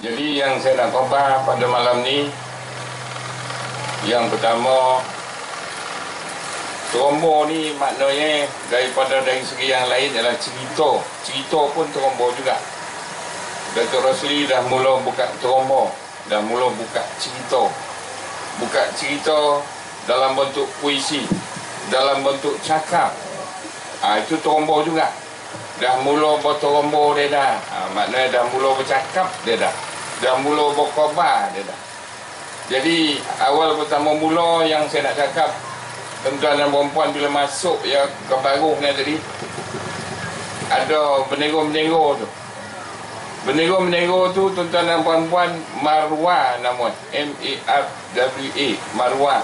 Jadi yang saya nak khabar pada malam ni, yang pertama, trombo ni maknanya dari segi yang lain adalah cerita. Cerita pun trombo juga. Datuk Rosli dah mula buka trombo, dah mula buka cerita. Buka cerita dalam bentuk puisi, dalam bentuk cakap. Itu trombo juga. Dah mula bertrombo dia dah. Maknanya dah mula bercakap dia dah. Dah mula berkhabar dia dah. Jadi awal pertama mula yang saya nak cakap, tuan-tuan dan puan-puan, bila masuk ya ke Baruh ni tadi, ada bendera-bendera tu. Bendera-bendera tu, tuan-tuan dan puan-puan, Marwah nama, M-A-R-W-A, Marwah.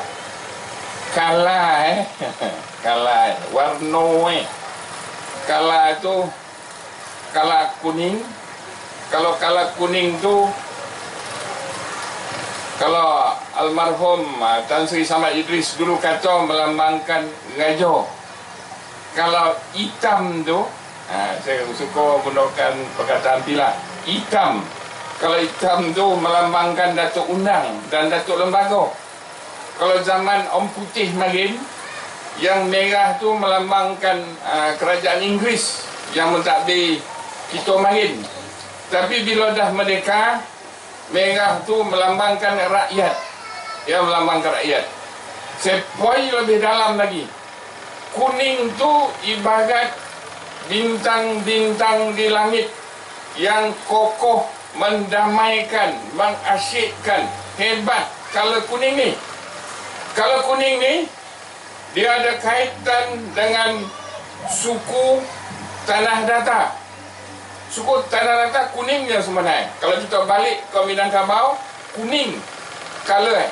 Kala kala warna kala tu kala kuning. Kalau kala kuning tu, kalau almarhum Tan Sri Samad Idris dulu kata melambangkan raja. Kalau hitam tu, saya suka gunakan perkataan pila, hitam. Kalau hitam tu melambangkan Datuk Undang dan Datuk Lembaga. Kalau zaman Om Putih marin, yang merah tu melambangkan kerajaan Inggeris yang mentadbir kita marin. Tapi bila dah merdeka, merah tu melambangkan rakyat. Ya, melambangkan rakyat. Saya poin lebih dalam lagi. Kuning tu ibarat bintang-bintang di langit yang kokoh, mendamaikan, mengasyikkan. Hebat kalau kuning ni. Kalau kuning ni, dia ada kaitan dengan suku Tanah Datar. Suku Tanah Datar kuningnya sebenarnya. Kalau kita balik ke Minangkabau, kuning color.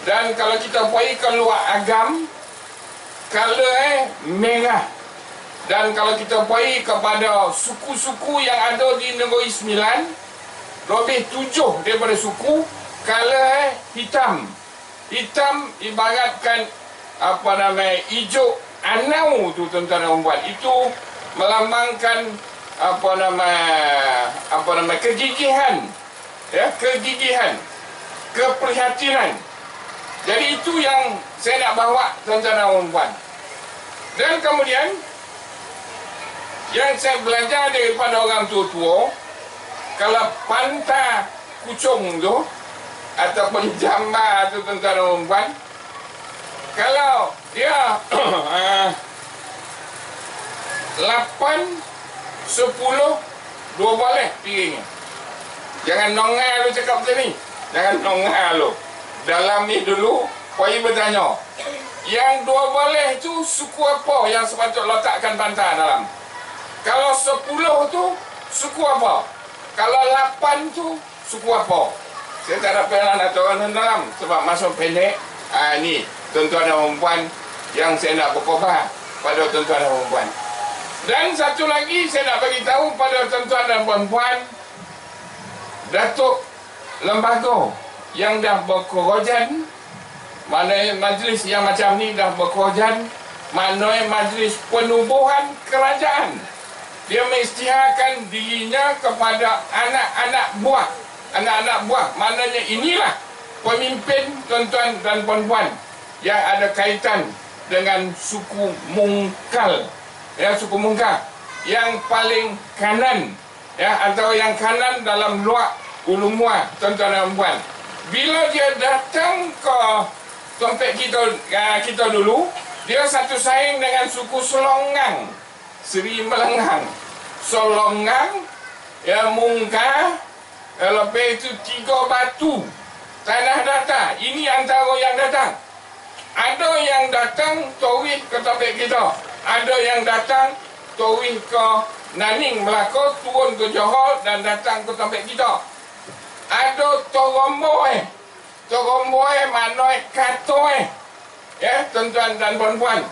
Dan kalau kita pergi ke luar Agam, color merah. Dan kalau kita pergi kepada suku-suku yang ada di Negeri Sembilan, lebih 7 daripada suku, color hitam. Hitam ibaratkan hijau anau tu, tuan-tuan dan puan. Itu melambangkan kegigihan, ya, kegigihan, keprihatinan. Jadi itu yang saya nak bawa, tuan-tuan dan puan. Dan kemudian yang saya belajar daripada orang tua-tua, kalau pantah kucung tu ataupun jambar tu, tuan-tuan dan puan, kalau dia 8, 10, 2 boleh piringnya. Jangan nongah lu cakap macam ni. Jangan nongah lu. Dalam ni dulu, pergi bertanya, yang 2 boleh tu suku apa yang sepatut letakkan pantai dalam? Kalau 10 tu suku apa? Kalau 8 tu suku apa? Saya tak ada pernah nak turun dalam sebab masuk pendek. Ni tuan-tuan dan puan yang saya nak berkhabar pada tuan-tuan dan puan. Dan satu lagi saya nak bagi tahu pada tuan-tuan dan puan-puan, Datuk Lembaga yang dah berkerojan, mana majlis yang macam ni dah berkerojan, mana majlis penubuhan kerajaan. Dia mengisytiharkan dirinya kepada anak-anak buah. Anak-anak buah, maknanya inilah pemimpin tuan-tuan dan puan-puan yang ada kaitan dengan suku Mungkal. Ya, suku Mungkal yang paling kanan, ya, atau yang kanan dalam luar Ulu Muar, tuan-tuan dan puan. Bila dia datang ke tempat kita dulu, dia satu saing dengan suku Selongang, Seri Melengang, Selongang, ya, Mungkal, lebih itu 3 batu, Tanah Datar. Ini antara yang datang. Ada yang datang towih ke tempat kita, ada yang datang towih ke Naning, Melaka, turun ke Johor dan datang ke tempat kita. Ada Toromboy, maknanya katoy, ya, tuan-tuan dan puan-puan.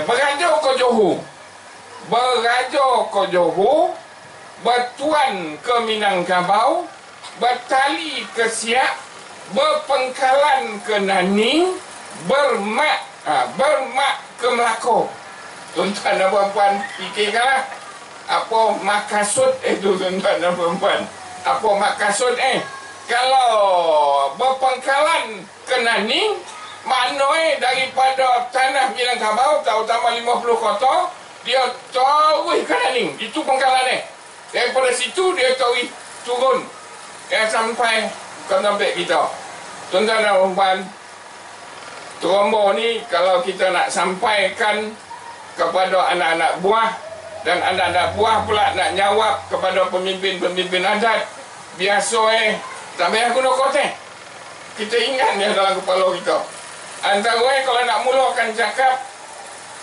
Beraja ke Johor, bertuan ke Minangkabau, bertali ke Siak, berpengkalan ke Naning, bermak ke Melaka. Tuan-tuan dan puan-puan, fikirkanlah Apa maksud itu tuan-tuan dan puan-puan? Apa maksud kalau berpangkalan kena ni, maknanya daripada tanah Minangkabau, terutama 50 kota, dia taruh kena ni. Itu pangkalan daripada situ dia taruh turun sampai ke tempat kita. Tuan-tuan dan puan-puan, Trombo ni kalau kita nak sampaikan kepada anak-anak buah, dan anak-anak buah pula nak jawab kepada pemimpin-pemimpin adat, biasa tak payah guna kotek. Kita ingat dia dalam kepala kita. Antara kalau nak mulakan cakap,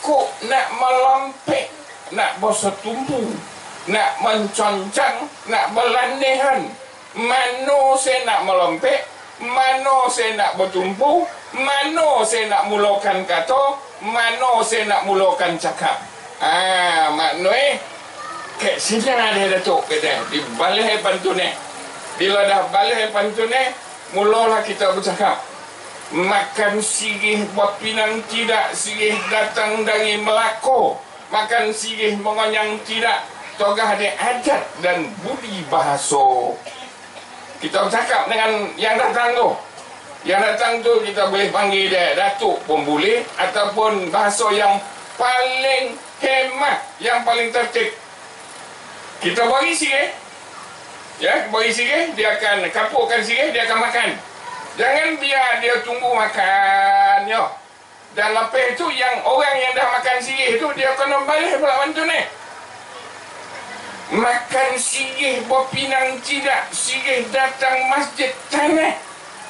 kok nak melompek, nak bersetumpu, nak menconcang, nak berlandihan. Mana saya nak melompek, mana saya nak bertumpu, mana saya nak mulakan kata, mana saya nak mulakan cakap. Maknanya kat sini ada Datuk kata di balai pantun ni. Bila dah balai pantun ni, mulalah kita bercakap. Makan sirih berpinang tidak, sirih datang dari Melaka. Makan sirih mengonyang tidak, togah ada adat dan budi bahasa. Kita bercakap dengan yang datang tu. Yang datang tu kita boleh panggil dia Datuk pun boleh, ataupun bahasa yang paling hemat, yang paling tertib. Kita bagi sirih, bagi sirih, dia akan kapurkan sirih, dia akan makan. Jangan biar dia tunggu makan, Dan lepas itu yang orang yang dah makan sirih tu, dia kena balik pula bantu ni. Makan sirih berpinang tidak, sirih datang masjid tanah.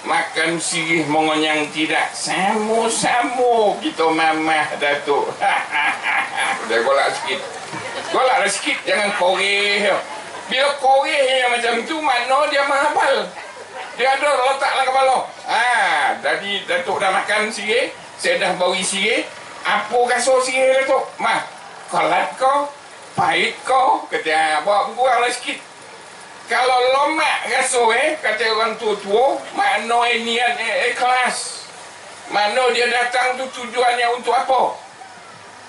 Makan sirih mengonyang tidak, sama-sama kita mamah Datuk. Dah golak sikit. Golak sikit, jangan koreh. Bila koreh yang macam tu, mana dia mahal. Dia ada letak dalam kepala. Jadi Datuk dah makan sirih, saya dah bagi sirih. Apa rasa sirih Datuk? Kalat kau, pahit kau, kata bawa kuranglah sikit. Kalau lomak rasa kata orang tua-tua, makna niat ikhlas. Makna dia datang tu tujuannya untuk apa?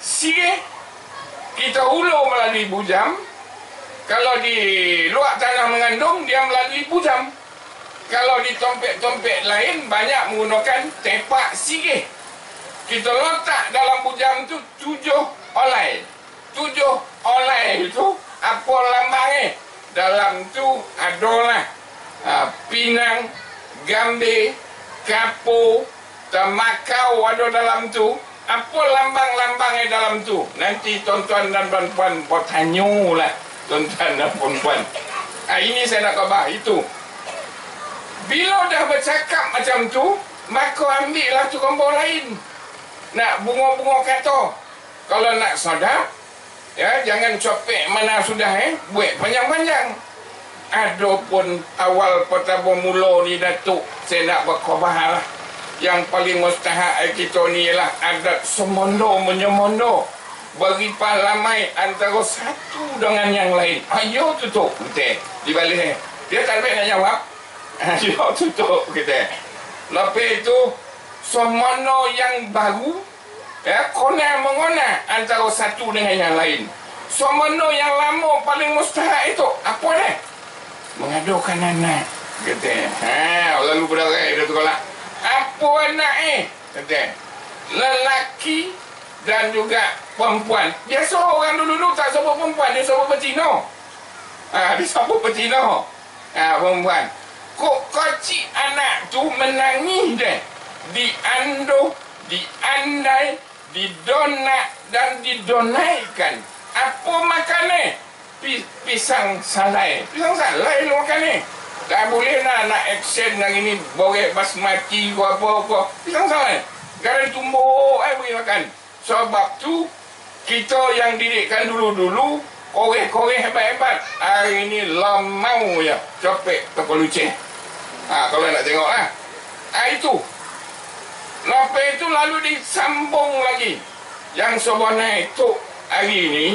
Sirih kita ulur melalui bujam. Kalau di luar tanah mengandung, dia melalui bujam. Kalau di tompek-tompek lain, banyak menggunakan tepak sirih. Kita letak dalam bujam tu 7 olai. 7 olai itu apa lambangnya? Dalam tu adalah pinang, gambe, kapo, temakau ada dalam tu. Apa lambang-lambangnya dalam tu? Nanti tuan-tuan dan puan-puan bertanyalah, tuan-tuan dan puan-puan. Ini saya nak khabar itu. Bila dah bercakap macam tu, maka ambillah Trombo lain. Nak bunga-bunga kata. Kalau nak sadap, jangan copek mana sudah buat panjang-panjang. Adapun awal pertama mula ni Datuk, saya nak berkhabar lah. Yang paling mustahak kita ni ialah adat semondo menyemondo. Bagi palamai antara satu dengan yang lain. Ayo tutup kita di balik dia tak boleh nak jawab. Ayo tutup kita. Lepas itu semondo yang baru, kona mengona antara satu dengan yang lain. Semono yang lama paling mustahak itu apa dia? Mengadukan anak, kata. Lalu berdarah dia tu kalau apa anak kata. Lelaki dan juga perempuan. Biasa orang dulu-dulu tak sebut perempuan, dia sebut betina. Dia sebut betina. Perempuan. Kok kecil anak tu menangis dia. Dianduh, diandai, didonak dan didonaikan. Apa makannya? Pisang salai. Pisang salai lu makannya. Tak boleh nak action yang ini borek basmati ke apa-apa. Pisang salai. Kalau tumbuh, boleh makan. Sebab tu, kita yang didikkan dulu-dulu, koreh-koreh hebat-hebat. Hari ini lamau ya. Copek toko luceh. Kalau nak tengok lah. Itu. Lepas itu lalu disambung lagi. Yang sebenarnya itu hari ini,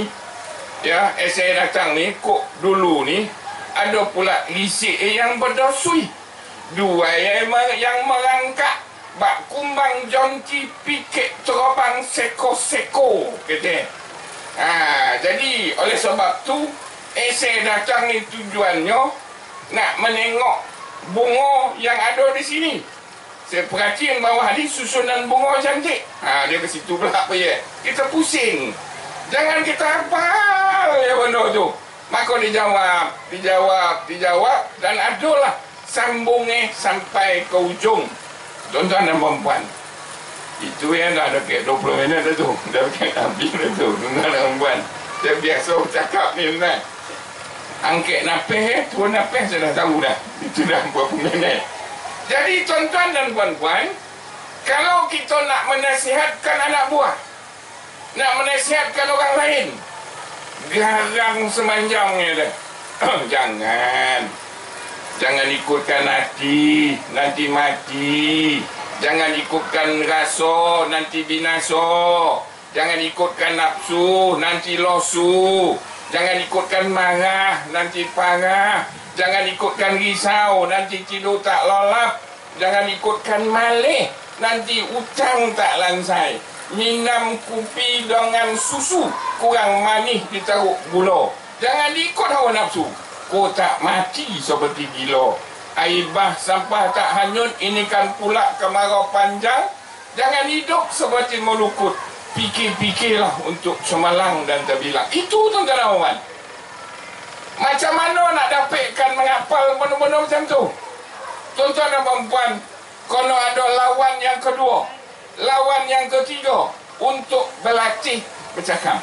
saya datang ni, kok dulu ni, ada pula lisik yang berdosui. Dua yang merangkak, bak kumbang jonti pikik terobang seko-seko, kata. Jadi oleh sebab tu saya datang ni tujuannya nak menengok bunga yang ada di sini. Saya perhatikan bawah ni susunan bunga cantik. Dia ke situ pula apa ya? Kita pusing. Jangan kita hafal ya benda tu. Maka dijawab dan adalah sambungnya sampai ke ujung. Tuan-tuan dan puan-puan. Itu yang dah dekat 20 minit dah tu. Dah dekat habis dah tu. Tuan-tuan dan puan-puan. Saya biasa cakap ni tuan. Angkat napih, turun napih saya dah tahu dah. Itu dah berapa minit. Jadi tuan-tuan dan puan-puan, kalau kita nak menasihatkan anak buah, nak menasihatkan orang lain, garang semanjangnya dah. Jangan ikutkan hati, nanti mati. Jangan ikutkan rasa, nanti binasa. Jangan ikutkan nafsu, nanti losu. Jangan ikutkan marah, nanti parah. Jangan ikutkan risau, nanti tidur tak lelap. Jangan ikutkan malih, nanti utang tak lansai. Minum kopi dengan susu, kurang manis ditaruh gula. Jangan ikut hawa nafsu, kau tak mati seperti gila. Aibah sampah tak hanyut, ini kan pula kemarau panjang. Jangan hidup seperti melukut. Fikir-fikirlah untuk semalang dan terbilang. Itu tuan-tuan. Macam mana nak dapatkan menghafal benda-benda macam tu? Tuan-tuan dan puan-puan, kena ada lawan yang kedua, lawan yang ketiga untuk berlatih bercakap.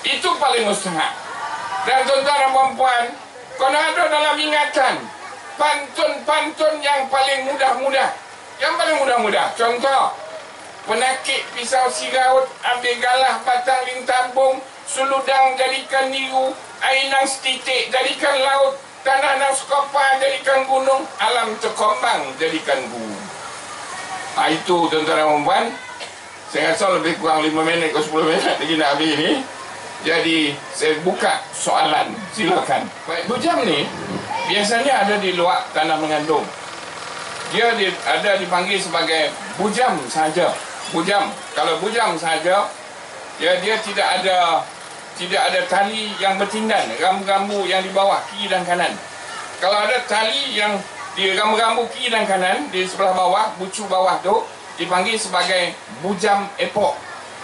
Itu paling mustahak. Dan tuan-tuan dan puan-puan, kena ada dalam ingatan pantun-pantun yang paling mudah-mudah. Yang paling mudah-mudah. Contoh, penakik pisau siraut, ambil galah batang lintabung, suludang jadikan niru, air nang setitik jadikan laut, tanah nang sekopa jadikan gunung, alam terkombang jadikan gunung. Itu tuan-tuan dan puan-puan. Saya rasa lebih kurang 5 minit ke 10 minit lagi nak habis ni. Jadi saya buka soalan, silakan. Baik, bujam ni biasanya ada di luar tanah mengandung. Dia ada dipanggil sebagai bujam saja. Bujam. Kalau bujam saja, dia tidak ada tali yang bertindan, rambu-rambu yang di bawah kiri dan kanan. Kalau ada tali yang di rambu-rambu kiri dan kanan di sebelah bawah, bucu bawah tu dipanggil sebagai bujam epok.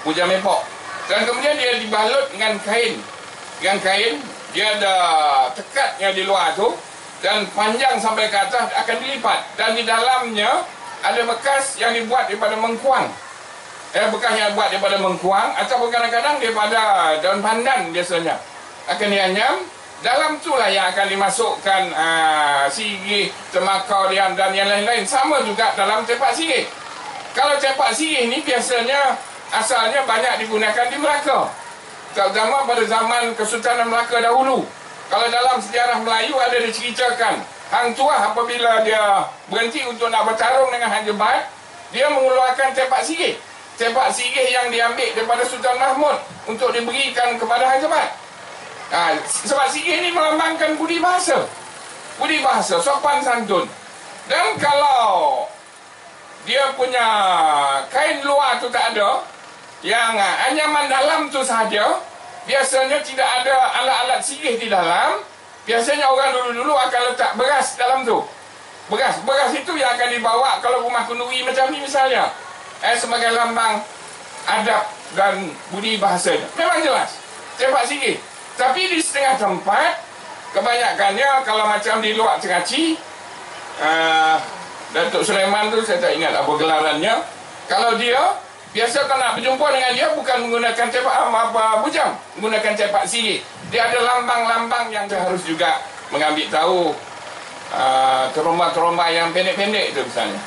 Bujam epok. Dan kemudian dia dibalut dengan kain. Dengan kain, dia ada tekatnya di luar tu dan panjang sampai ke atas akan dilipat. Dan di dalamnya ada bekas yang dibuat daripada mengkuang. Bekas yang buat daripada mengkuang ataupun kadang-kadang daripada daun pandan biasanya akan dianyam. Dalam itulah yang akan dimasukkan sirih, tembakau dan yang lain-lain. Sama juga dalam cepak sirih. Kalau cepak sirih ni biasanya asalnya banyak digunakan di Melaka, terutama pada zaman Kesultanan Melaka dahulu. Kalau dalam sejarah Melayu ada diceritakan, Hang Tuah apabila dia berhenti untuk nak bertarung dengan Hang Jebat, dia mengeluarkan cepak sirih. Cepak sirih yang diambil daripada Sultan Mahmud untuk diberikan kepada Hang Jebat. Sebab sirih ini melambangkan budi bahasa, sopan santun. Dan kalau dia punya kain luar tu tak ada, yang anyaman dalam tu sahaja, biasanya tidak ada alat-alat sirih di dalam. Biasanya orang dulu-dulu akan letak beras dalam tu. Beras itu yang akan dibawa kalau rumah kenduri macam ni misalnya, sebagai lambang adab dan budi bahasa. Memang jelas cepak sirih. Tapi di setengah tempat, kebanyakannya kalau macam di luar Ceraci, Datuk Sulaiman tu saya tak ingat apa gelarannya. Kalau dia biasa kalau nak berjumpa dengan dia bukan menggunakan cepak bujam, menggunakan cepak sirih. Dia ada lambang-lambang yang dia harus juga mengambil tahu. Teromba-teromba yang pendek-pendek itu misalnya.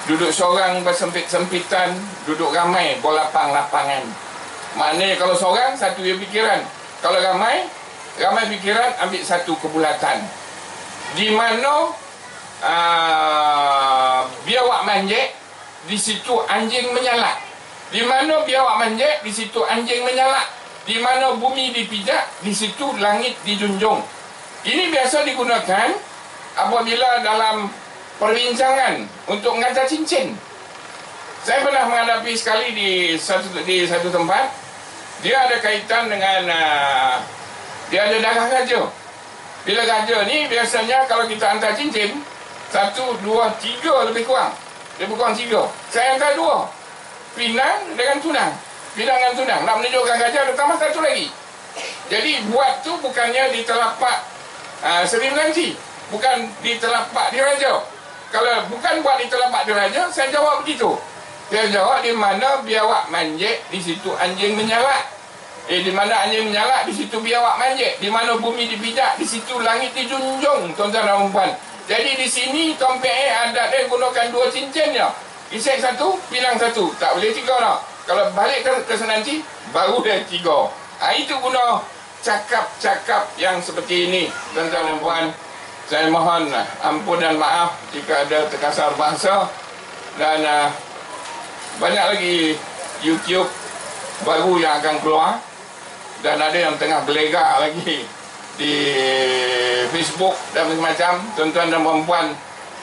Duduk seorang bersempit-sempitan, duduk ramai berlapang-lapangan. Maknanya kalau seorang satu dia pikiran, kalau ramai pikiran, ambil satu kebulatan. Di mana biawak manjek, di situ anjing menyalak. Di mana biawak manjek, di situ anjing menyalak. Di mana bumi dipijak, di situ langit dijunjung. Ini biasa digunakan apabila dalam perbincangan untuk mengajar cincin. Saya pernah menghadapi sekali di satu tempat. dia ada kaitan dengan dia ada darah raja. Bila raja ni biasanya kalau kita hantar cincin 1, 2, 3 lebih kurang. Lebih kurang 3. Saya hantar 2. Pinang dengan tunang. Pinang dengan tunang. Nak menunjukkan raja ada tambah 1 lagi. Jadi buat tu bukannya di telapak Seri Melanji. Bukan di telapak di raja. Kalau bukan buat di telapak di raja, saya jawab begitu. Saya jawab di mana biawak manjek, di situ anjing menyalat. Di mana anjing menyalak, di situ biawak manjek. Di mana bumi dipijak, di situ langit dijunjung, tuan-tuan dan puan. Jadi di sini Tom PA adat dia gunakan 2 cincin je. Isek 1, pinang 1. Tak boleh 3 nak. Kalau balik ke Senanti, baru dia 3. Itu guna cakap-cakap yang seperti ini, tuan-tuan dan puan. Saya mohon ampun dan maaf jika ada terkasar bahasa. Dan banyak lagi YouTube baru yang akan keluar. Dan ada yang tengah berlegak lagi di Facebook dan macam-macam. Tuan-tuan dan perempuan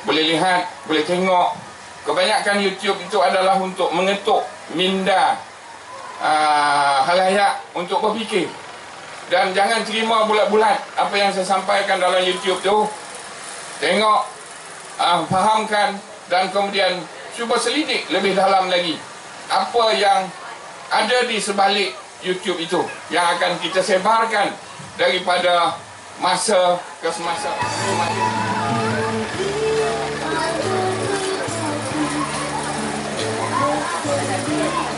boleh lihat, boleh tengok. Kebanyakan YouTube itu adalah untuk mengetuk minda halayak untuk berfikir. Dan jangan terima bulat-bulat apa yang saya sampaikan dalam YouTube tu. Tengok, fahamkan, dan kemudian cuba selidik lebih dalam lagi apa yang ada di sebalik YouTube itu yang akan kita sebarkan daripada masa ke semasa. Terima kasih.